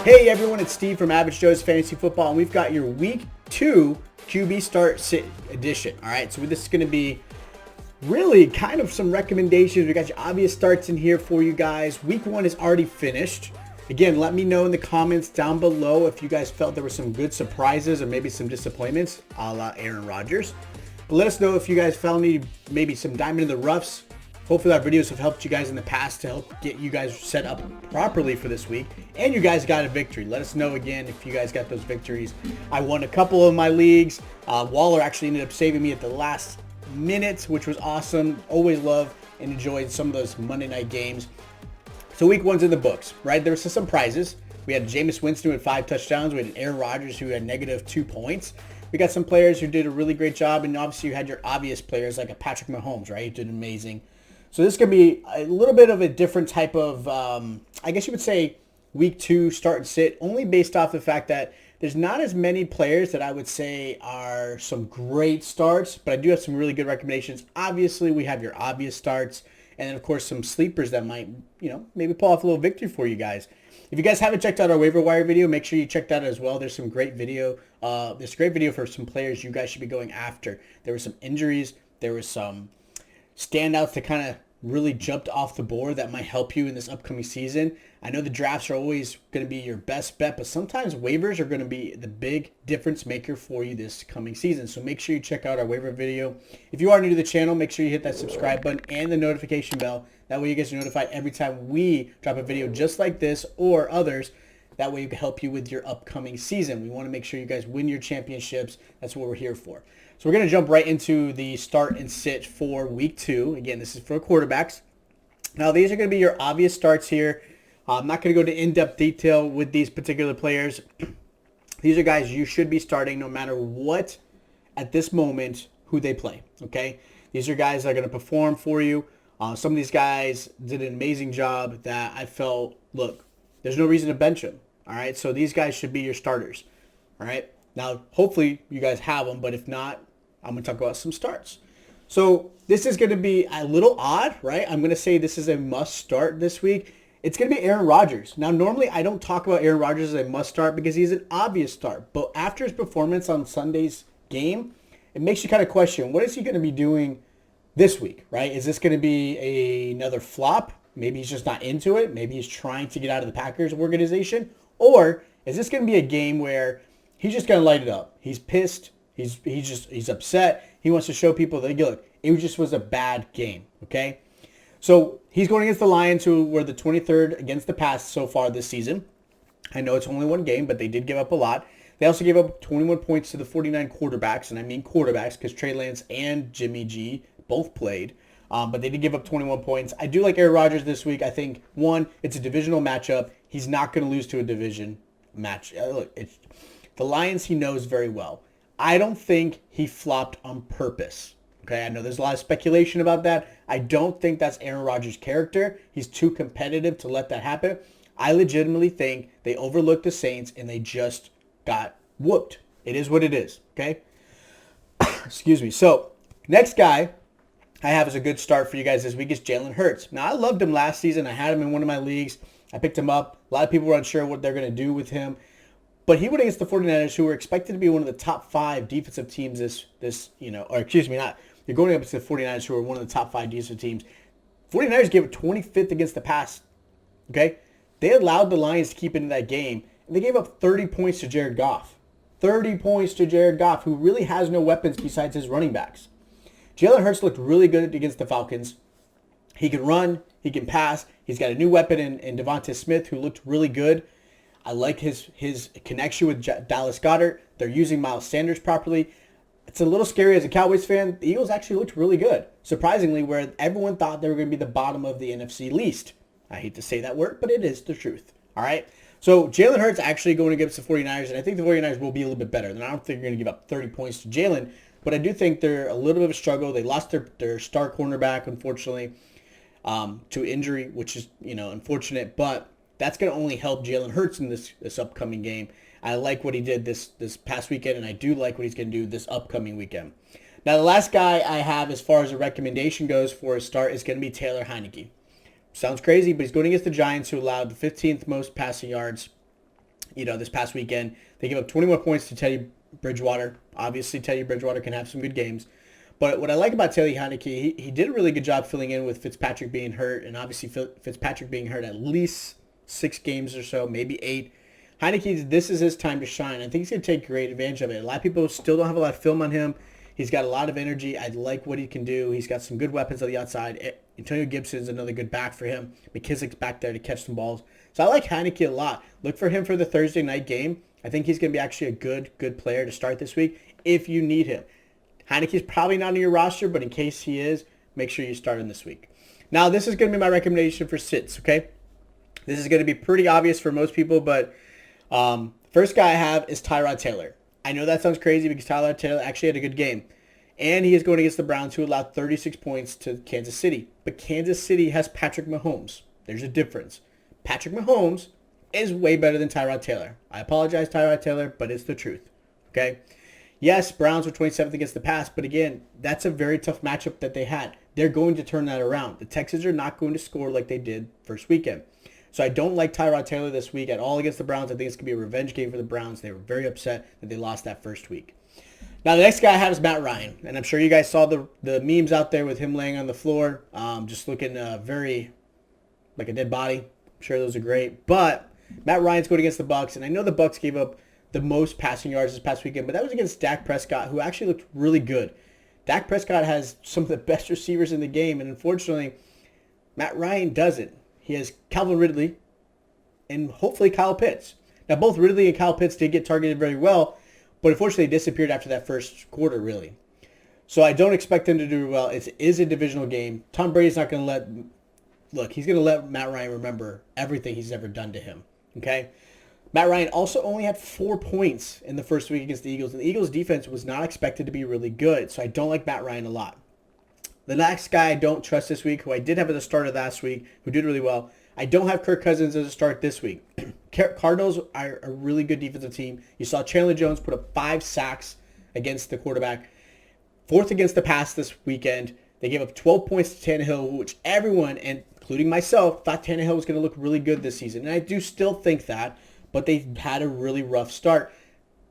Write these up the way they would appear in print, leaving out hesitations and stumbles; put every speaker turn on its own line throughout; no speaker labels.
Hey everyone, it's Steve from Average Joe's Fantasy Football, and we've got your Week 2 QB Start Sit edition. All right, so this is going to be really kind of some recommendations. We got your obvious starts in here for you guys. Week 1 is already finished. Again, let me know in the comments down below if you guys felt there were some good surprises or maybe some disappointments, a la Aaron Rodgers. But let us know if you guys found maybe some diamond in the roughs. Hopefully our videos have helped you guys in the past to help get you guys set up properly for this week. And you guys got a victory. Let us know again if you guys got those victories. I won a couple of my leagues. Waller actually ended up saving me at the last minute, which was awesome. Always love and enjoyed some of those Monday night games. So week 1's in the books, right? There were some prizes. We had Jameis Winston with 5 touchdowns. We had an Aaron Rodgers who had -2 points. We got some players who did a really great job. And obviously you had your obvious players like a Patrick Mahomes, right? He did amazing. So this could be a little bit of a different type of, I guess you would say, week 2 start and sit, only based off the fact that there's not as many players that I would say are some great starts, but I do have some really good recommendations. Obviously, we have your obvious starts, and then, of course, some sleepers that might, maybe pull off a little victory for you guys. If you guys haven't checked out our waiver wire video, make sure you check that out as well. There's some great video. There's a great video for some players you guys should be going after. There were some injuries. There were some standouts that kind of really jumped off the board that might help you in this upcoming season. I know the drafts are always going to be your best bet, but sometimes waivers are going to be the big difference maker for you this coming season. So make sure you check out our waiver video. If you are new to the channel, make sure you hit that subscribe button and the notification bell. That way you guys are notified every time we drop a video just like this or others. That way we can help you with your upcoming season. We want to make sure you guys win your championships. That's what we're here for. So we're going to jump right into the start and sit for week 2. Again, this is for quarterbacks. Now, these are going to be your obvious starts here. I'm not going to go to in-depth detail with these particular players. These are guys you should be starting no matter what at this moment who they play, okay? These are guys that are going to perform for you. Some of these guys did an amazing job that I felt, look, there's no reason to bench them, all right? So these guys should be your starters, all right? Now, hopefully you guys have them, but if not, I'm going to talk about some starts. So this is going to be a little odd, right? I'm going to say this is a must start this week. It's going to be Aaron Rodgers. Now, normally I don't talk about Aaron Rodgers as a must start because he's an obvious start. But after his performance on Sunday's game, it makes you kind of question, what is he going to be doing this week, right? Is this going to be another flop? Maybe he's just not into it. Maybe he's trying to get out of the Packers organization. Or is this going to be a game where he's just going to light it up? He's pissed. He's upset. He wants to show people that, look, it just was a bad game, okay? So he's going against the Lions, who were the 23rd against the pass so far this season. I know it's only one game, but they did give up a lot. They also gave up 21 points to the 49 quarterbacks, and I mean quarterbacks because Trey Lance and Jimmy G both played. But they did give up 21 points. I do like Aaron Rodgers this week. I think, one, it's a divisional matchup. He's not going to lose to a division match. Look, it's the Lions he knows very well. I don't think he flopped on purpose. Okay, I know there's a lot of speculation about that. I don't think that's Aaron Rodgers' character. He's too competitive to let that happen. I legitimately think they overlooked the Saints and they just got whooped. It is what it is, okay? Excuse me. So, next guy I have as a good start for you guys this week is Jalen Hurts. Now, I loved him last season. I had him in one of my leagues. I picked him up. A lot of people were unsure what they're going to do with him. But he went against the 49ers, who were expected to be one of the top 5 defensive teams you're going against the 49ers, who are one of the top 5 defensive teams. 49ers gave it 25th against the pass, okay? They allowed the Lions to keep into that game, and they gave up 30 points to Jared Goff. 30 points to Jared Goff, who really has no weapons besides his running backs. Jalen Hurts looked really good against the Falcons. He can run. He can pass. He's got a new weapon in Devonta Smith, who looked really good. I like his connection with Dallas Goedert. They're using Miles Sanders properly. It's a little scary as a Cowboys fan. The Eagles actually looked really good, surprisingly, where everyone thought they were going to be the bottom of the NFC least. I hate to say that word, but it is the truth. All right? So Jalen Hurts actually going against the 49ers, and I think the 49ers will be a little bit better. And I don't think they're going to give up 30 points to Jalen, but I do think they're a little bit of a struggle. They lost their star cornerback, unfortunately, to injury, which is unfortunate, but that's going to only help Jalen Hurts in this upcoming game. I like what he did this past weekend, and I do like what he's going to do this upcoming weekend. Now, the last guy I have as far as a recommendation goes for a start is going to be Taylor Heinicke. Sounds crazy, but he's going against the Giants, who allowed the 15th most passing yards this past weekend. They gave up 21 points to Teddy Bridgewater. Obviously, Teddy Bridgewater can have some good games. But what I like about Taylor Heinicke, he did a really good job filling in with Fitzpatrick being hurt, and obviously Fitzpatrick being hurt at least 6 games or so, maybe 8. Heinicke, this is his time to shine. I think he's going to take great advantage of it. A lot of people still don't have a lot of film on him. He's got a lot of energy. I like what he can do. He's got some good weapons on the outside. Antonio Gibson's another good back for him. McKissick's back there to catch some balls. So I like Heinicke a lot. Look for him for the Thursday night game. I think he's going to be actually a good player to start this week if you need him. Heinicke's probably not on your roster, but in case he is, make sure you start him this week. Now, this is going to be my recommendation for sits, okay? This is going to be pretty obvious for most people, but first guy I have is Tyrod Taylor. I know that sounds crazy because Tyrod Taylor actually had a good game. And he is going against the Browns, who allowed 36 points to Kansas City. But Kansas City has Patrick Mahomes. There's a difference. Patrick Mahomes is way better than Tyrod Taylor. I apologize, Tyrod Taylor, but it's the truth, okay? Yes, Browns were 27th against the pass, but again, that's a very tough matchup that they had. They're going to turn that around. The Texans are not going to score like they did first weekend. So I don't like Tyrod Taylor this week at all against the Browns. I think it's going to be a revenge game for the Browns. They were very upset that they lost that first week. Now, the next guy I have is Matt Ryan, and I'm sure you guys saw the memes out there with him laying on the floor, just looking very like a dead body. I'm sure those are great. But Matt Ryan's going against the Bucs, and I know the Bucs gave up the most passing yards this past weekend, but that was against Dak Prescott, who actually looked really good. Dak Prescott has some of the best receivers in the game, and unfortunately, Matt Ryan doesn't. He has Calvin Ridley and hopefully Kyle Pitts. Now, both Ridley and Kyle Pitts did get targeted very well, but unfortunately disappeared after that first quarter, really. So I don't expect them to do well. It is a divisional game. Tom Brady's not going to he's going to let Matt Ryan remember everything he's ever done to him, okay? Matt Ryan also only had 4 points in the first week against the Eagles, and the Eagles' defense was not expected to be really good, so I don't like Matt Ryan a lot. The next guy I don't trust this week, who I did have at the start of last week, who did really well, I don't have Kirk Cousins as a start this week. Cardinals are a really good defensive team. You saw Chandler Jones put up 5 sacks against the quarterback. 4th against the pass this weekend. They gave up 12 points to Tannehill, which everyone, including myself, thought Tannehill was going to look really good this season. And I do still think that, but they had a really rough start.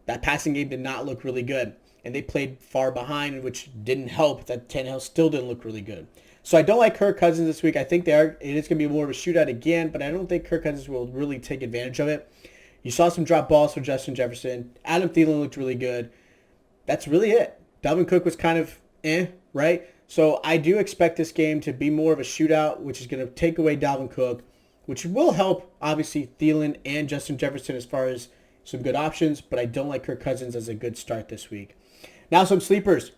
That passing game did not look really good. And they played far behind, which didn't help that Tannehill still didn't look really good. So I don't like Kirk Cousins this week. I think it is going to be more of a shootout again, but I don't think Kirk Cousins will really take advantage of it. You saw some drop balls from Justin Jefferson. Adam Thielen looked really good. That's really it. Dalvin Cook was kind of right? So I do expect this game to be more of a shootout, which is going to take away Dalvin Cook, which will help, obviously, Thielen and Justin Jefferson as far as some good options, but I don't like Kirk Cousins as a good start this week. Now some sleepers.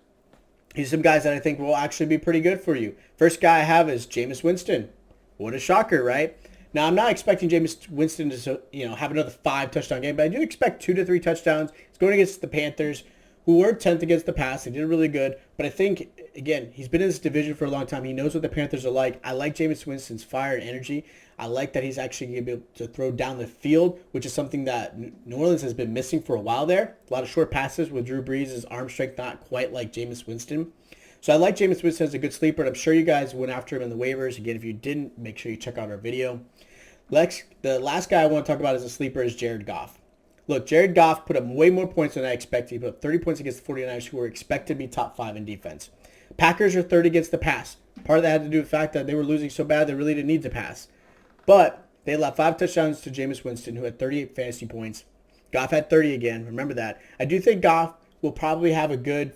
These are some guys that I think will actually be pretty good for you. First guy I have is Jameis Winston. What a shocker, right? Now, I'm not expecting Jameis Winston to have another 5 touchdown game, but I do expect 2 to 3 touchdowns. He's going against the Panthers, who were 10th against the pass. They did really good. But I think, again, he's been in this division for a long time. He knows what the Panthers are like. I like Jameis Winston's fire and energy. I like that he's actually going to be able to throw down the field, which is something that New Orleans has been missing for a while there. A lot of short passes with Drew Brees' arm strength not quite like Jameis Winston. So I like Jameis Winston as a good sleeper, and I'm sure you guys went after him in the waivers. Again, if you didn't, make sure you check out our video. The last guy I want to talk about as a sleeper is Jared Goff. Look, Jared Goff put up way more points than I expected. He put up 30 points against the 49ers, who were expected to be top 5 in defense. Packers are 3rd against the pass. Part of that had to do with the fact that they were losing so bad they really didn't need to pass. But they allowed 5 touchdowns to Jameis Winston, who had 38 fantasy points. Goff had 30 again. Remember that. I do think Goff will probably have a good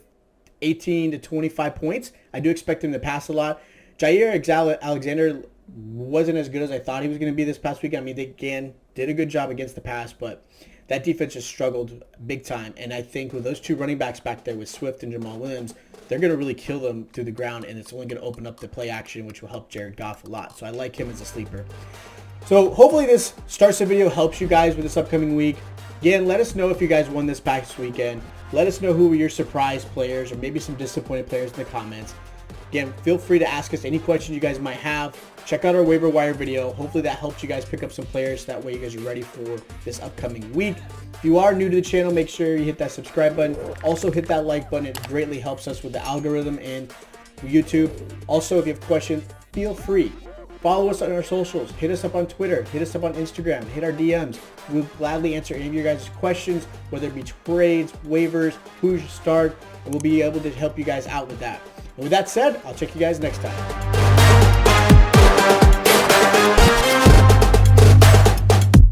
18 to 25 points. I do expect him to pass a lot. Jair Alexander wasn't as good as I thought he was going to be this past week. I mean, they again did a good job against the pass, but that defense just struggled big time. And I think with those 2 running backs back there with Swift and Jamal Williams, they're going to really kill them through the ground, and it's only going to open up the play action, which will help Jared Goff a lot. So I like him as a sleeper. So hopefully this starts the video helps you guys with this upcoming week. Again, let us know if you guys won this past weekend. Let us know who were your surprise players or maybe some disappointed players in the comments. Again, feel free to ask us any questions you guys might have. Check out our waiver wire video. Hopefully that helps you guys pick up some players. That way you guys are ready for this upcoming week. If you are new to the channel, make sure you hit that subscribe button. Also hit that like button. It greatly helps us with the algorithm and YouTube. Also, if you have questions, feel free Follow us on our socials. Hit us up on Twitter. Hit us up on Instagram. Hit our DMs. We'll gladly answer any of your guys' questions, whether it be trades, waivers, who should start, and we'll be able to help you guys out with that. And with that said, I'll check you guys next time.